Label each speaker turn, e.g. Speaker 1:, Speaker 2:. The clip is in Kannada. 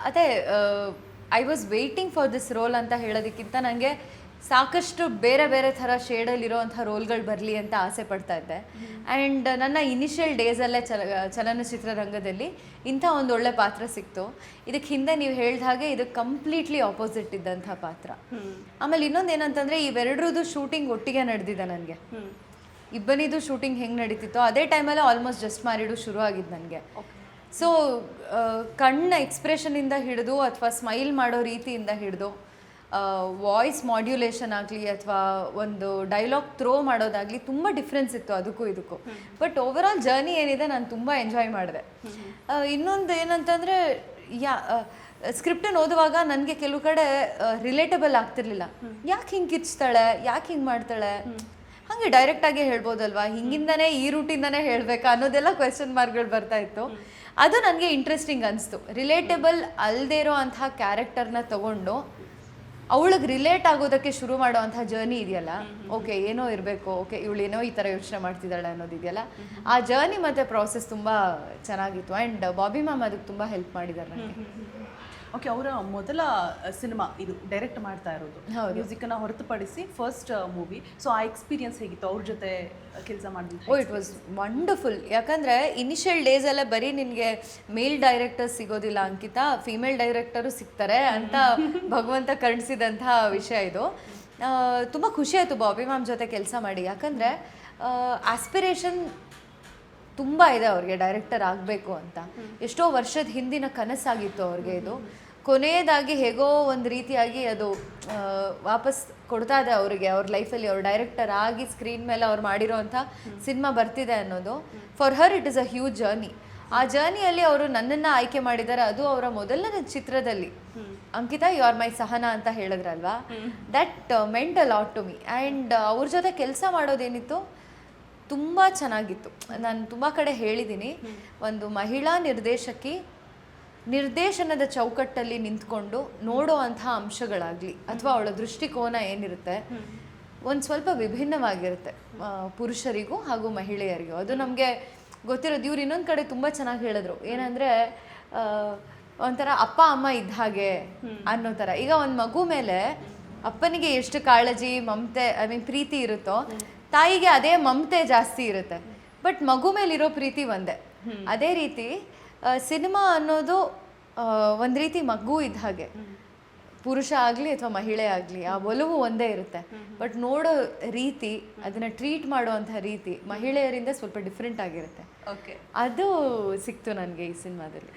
Speaker 1: ಅದೇ I was waiting for this roll ಅಂತ ಹೇಳೋದಕ್ಕಿಂತ ನನಗೆ ಸಾಕಷ್ಟು ಬೇರೆ ಬೇರೆ ಥರ ಶೇಡಲ್ಲಿರೋವಂಥ ರೋಲ್ಗಳು ಬರಲಿ ಅಂತ ಆಸೆ ಪಡ್ತಾ ಇದ್ದೆ. ಆ್ಯಂಡ್ ನನ್ನ ಇನಿಷಿಯಲ್ ಡೇಸಲ್ಲೇ ಚಲನಚಿತ್ರರಂಗದಲ್ಲಿ ಇಂಥ ಒಂದು ಒಳ್ಳೆ ಪಾತ್ರ ಸಿಕ್ತು. ಇದಕ್ಕೆ ಹಿಂದೆ ನೀವು ಹೇಳಿದ ಹಾಗೆ ಇದು ಕಂಪ್ಲೀಟ್ಲಿ ಆಪೋಸಿಟ್ ಇದ್ದಂಥ ಪಾತ್ರ. ಆಮೇಲೆ ಇನ್ನೊಂದು ಏನಂತಂದರೆ ಇವೆರಡರದ್ದು ಶೂಟಿಂಗ್ ಒಟ್ಟಿಗೆ ನಡೆದಿದೆ ನನಗೆ. ಇಬ್ಬನಿದು ಶೂಟಿಂಗ್ ಹೆಂಗೆ ನಡೀತಿತ್ತೋ ಅದೇ ಟೈಮಲ್ಲೇ ಆಲ್ಮೋಸ್ಟ್ ಜಸ್ಟ್ ಮ್ಯಾರಿಡು ಶುರು ಆಗಿದ್ದು ನನಗೆ. ಸೊ ಕಣ್ಣ ಎಕ್ಸ್ಪ್ರೆಷನಿಂದ ಹಿಡಿದು ಅಥವಾ ಸ್ಮೈಲ್ ಮಾಡೋ ರೀತಿಯಿಂದ ಹಿಡಿದು ವಾಯ್ಸ್ ಮಾಡ್ಯುಲೇಷನ್ ಆಗಲಿ ಅಥವಾ ಒಂದು ಡೈಲಾಗ್ ಥ್ರೋ ಮಾಡೋದಾಗಲಿ ತುಂಬ ಡಿಫ್ರೆನ್ಸ್ ಇತ್ತು ಅದಕ್ಕೂ ಇದಕ್ಕೂ. ಬಟ್ ಓವರ್ ಆಲ್ ಜರ್ನಿ ಏನಿದೆ ನಾನು ತುಂಬ ಎಂಜಾಯ್ ಮಾಡಿದೆ. ಇನ್ನೊಂದು ಏನಂತಂದರೆ ಸ್ಕ್ರಿಪ್ಟನ್ನು ಓದುವಾಗ ನನಗೆ ಕೆಲವು ಕಡೆ ರಿಲೇಟಬಲ್ ಆಗ್ತಿರ್ಲಿಲ್ಲ. ಯಾಕೆ ಹಿಂಗೆ ಕಿಚ್ತಾಳೆ, ಯಾಕೆ ಹಿಂಗೆ ಮಾಡ್ತಾಳೆ, ಹಾಗೆ ಡೈರೆಕ್ಟಾಗಿ ಹೇಳ್ಬೋದಲ್ವಾ, ಹಿಂಗಿಂದನೇ ಈ ರೂಟಿಂದನೇ ಹೇಳಬೇಕಾ ಅನ್ನೋದೆಲ್ಲ ಕ್ವೆಶ್ಚನ್ ಮಾರ್ಕ್ಗಳು ಬರ್ತಾ ಇತ್ತು. ಅದು ನನಗೆ ಇಂಟ್ರೆಸ್ಟಿಂಗ್ ಅನಿಸ್ತು. ರಿಲೇಟಬಲ್ ಅಲ್ಲದೇ ಇರೋ ಅಂಥ ಕ್ಯಾರೆಕ್ಟರ್ನ ತಗೊಂಡು ಅವಳಿಗೆ ರಿಲೇಟ್ ಆಗೋದಕ್ಕೆ ಶುರು ಮಾಡೋ ಅಂಥ ಜರ್ನಿ ಇದೆಯಲ್ಲ, ಓಕೆ ಏನೋ ಇರಬೇಕು, ಓಕೆ ಇವಳೇನೋ ಈ ಥರ ಯೋಚನೆ ಮಾಡ್ತಿದ್ದಾಳೆ ಅನ್ನೋದಿದೆಯಲ್ಲ, ಆ ಜರ್ನಿ ಮತ್ತು ಪ್ರಾಸೆಸ್ ತುಂಬ ಚೆನ್ನಾಗಿತ್ತು. ಆ್ಯಂಡ್ ಬಾಬಿ ಮ್ಯಾಮ್ ಅದಕ್ಕೆ ತುಂಬ ಹೆಲ್ಪ್ ಮಾಡಿದ್ದಾರೆ ನನಗೆ.
Speaker 2: ಓಕೆ, ಅವರ ಮೊದಲ ಸಿನಿಮಾ ಇದು ಡೈರೆಕ್ಟ್ ಮಾಡ್ತಾ ಇರೋದು, ಮ್ಯೂಸಿಕನ್ನು ಹೊರತುಪಡಿಸಿ ಫಸ್ಟ್ ಮೂವಿ. ಸೊ ಆ ಎಕ್ಸ್ಪೀರಿಯನ್ಸ್ ಹೇಗಿತ್ತು ಅವ್ರ ಜೊತೆ ಕೆಲಸ ಮಾಡಿದ್ದು?
Speaker 1: ಓ, ಇಟ್ ವಾಸ್ ವಂಡರ್ಫುಲ್. ಯಾಕಂದರೆ ಇನಿಷಿಯಲ್ ಡೇಸೆಲ್ಲ ಬರೀ ನಿನಗೆ ಮೇಲ್ ಡೈರೆಕ್ಟರ್ಸ್ ಸಿಗೋದಿಲ್ಲ ಅಂಕಿತ, ಫೀಮೇಲ್ ಡೈರೆಕ್ಟರು ಸಿಗ್ತಾರೆ ಅಂತ ಭಗವಂತ ಕರುಣಿಸಿದಂಥ ವಿಷಯ ಇದು. ತುಂಬ ಖುಷಿ ಆಯಿತು ಬಾಬಿ ಮ್ಯಾಮ್ ಜೊತೆ ಕೆಲಸ ಮಾಡಿ. ಯಾಕಂದರೆ ಆಸ್ಪಿರೇಷನ್ ತುಂಬ ಇದೆ ಅವ್ರಿಗೆ, ಡೈರೆಕ್ಟರ್ ಆಗಬೇಕು ಅಂತ. ಎಷ್ಟೋ ವರ್ಷದ ಹಿಂದಿನ ಕನಸಾಗಿತ್ತು ಅವ್ರಿಗೆ. ಇದು ಕೊನೆಯದಾಗಿ ಹೇಗೋ ಒಂದು ರೀತಿಯಾಗಿ ಅದು ವಾಪಸ್ ಕೊಡ್ತಾ ಇದೆ ಅವರಿಗೆ. ಅವ್ರ ಲೈಫಲ್ಲಿ ಅವ್ರು ಡೈರೆಕ್ಟರ್ ಆಗಿ ಸ್ಕ್ರೀನ್ ಮೇಲೆ ಅವ್ರು ಮಾಡಿರೋವಂಥ ಸಿನಿಮಾ ಬರ್ತಿದೆ ಅನ್ನೋದು for her it is a huge journey. ಆ ಜರ್ನಿಯಲ್ಲಿ ಅವರು ನನ್ನನ್ನು ಆಯ್ಕೆ ಮಾಡಿದ್ದಾರೆ. ಅದು ಅವರ ಮೊದಲನೇ ಚಿತ್ರದಲ್ಲಿ Ankita you are my Sahana ಅಂತ ಹೇಳಿದ್ರಲ್ವಾ, that meant a lot to me. And ಅವ್ರ ಜೊತೆ ಕೆಲಸ ಮಾಡೋದೇನಿತ್ತು ತುಂಬ ಚೆನ್ನಾಗಿತ್ತು. ನಾನು ತುಂಬ ಕಡೆ ಹೇಳಿದ್ದೀನಿ, ಒಂದು ಮಹಿಳಾ ನಿರ್ದೇಶಕಿ ನಿರ್ದೇಶನದ ಚೌಕಟ್ಟಲ್ಲಿ ನಿಂತ್ಕೊಂಡು ನೋಡೋ ಅಂಥ ಅಂಶಗಳಾಗಲಿ ಅಥವಾ ಅವಳ ದೃಷ್ಟಿಕೋನ ಏನಿರುತ್ತೆ ಒಂದು ಸ್ವಲ್ಪ ವಿಭಿನ್ನವಾಗಿರುತ್ತೆ ಪುರುಷರಿಗೂ ಹಾಗೂ ಮಹಿಳೆಯರಿಗೂ. ಅದು ನಮಗೆ ಗೊತ್ತಿರೋದು. ಇವ್ರು ಇನ್ನೊಂದು ಕಡೆ ತುಂಬ ಚೆನ್ನಾಗಿ ಹೇಳಿದ್ರು, ಏನಂದರೆ ಒಂಥರ ಅಪ್ಪ ಅಮ್ಮ ಇದ್ದ ಹಾಗೆ ಅನ್ನೋ ಥರ. ಈಗ ಒಂದು ಮಗು ಮೇಲೆ ಅಪ್ಪನಿಗೆ ಎಷ್ಟು ಕಾಳಜಿ, ಮಮತೆ, ಐ ಮೀನ್ ಪ್ರೀತಿ ಇರುತ್ತೋ, ತಾಯಿಗೆ ಅದೇ ಮಮತೆ ಜಾಸ್ತಿ ಇರುತ್ತೆ. ಬಟ್ ಮಗು ಮೇಲಿರೋ ಪ್ರೀತಿ ಒಂದೇ. ಅದೇ ರೀತಿ ಸಿನಿಮಾ ಅನ್ನೋದು ಒಂದು ರೀತಿ ಮಗು ಇದ್ದ ಹಾಗೆ, ಪುರುಷ ಆಗಲಿ ಅಥವಾ ಮಹಿಳೆ ಆಗಲಿ ಆ ಒಲವು ಒಂದೇ ಇರುತ್ತೆ. ಬಟ್ ನೋಡೋ ರೀತಿ, ಅದನ್ನು ಟ್ರೀಟ್ ಮಾಡುವಂಥ ರೀತಿ ಮಹಿಳೆಯರಿಂದ ಸ್ವಲ್ಪ ಡಿಫ್ರೆಂಟ್ ಆಗಿರುತ್ತೆ.
Speaker 2: ಓಕೆ,
Speaker 1: ಅದು ಸಿಕ್ತು ನನಗೆ ಈ ಸಿನಿಮಾದಲ್ಲಿ.